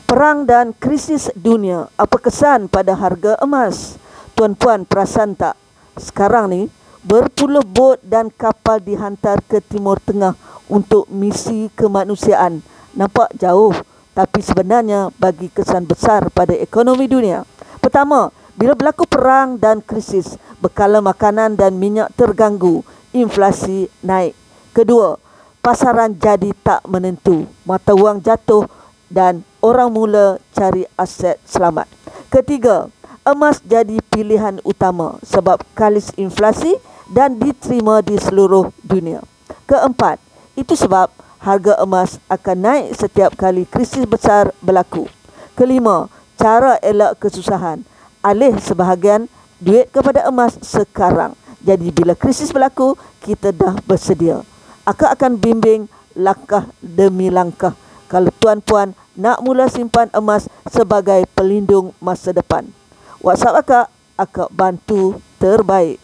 Perang dan krisis dunia, apa kesan pada harga emas? Tuan-puan perasan tak? Sekarang ni, berpuluh bot dan kapal dihantar ke Timur Tengah untuk misi kemanusiaan. Nampak jauh, tapi sebenarnya bagi kesan besar pada ekonomi dunia. Pertama, bila berlaku perang dan krisis, bekalan makanan dan minyak terganggu, inflasi naik. Kedua, pasaran jadi tak menentu, mata wang jatuh dan orang mula cari aset selamat. Ketiga, emas jadi pilihan utama sebab kalis inflasi dan diterima di seluruh dunia. Keempat, itu sebab harga emas akan naik setiap kali krisis besar berlaku. Kelima, cara elak kesusahan, alih sebahagian duit kepada emas sekarang. Jadi bila krisis berlaku, kita dah bersedia. Akak akan bimbing langkah demi langkah kalau tuan-puan nak mula simpan emas sebagai pelindung masa depan. WhatsApp akak bantu terbaik.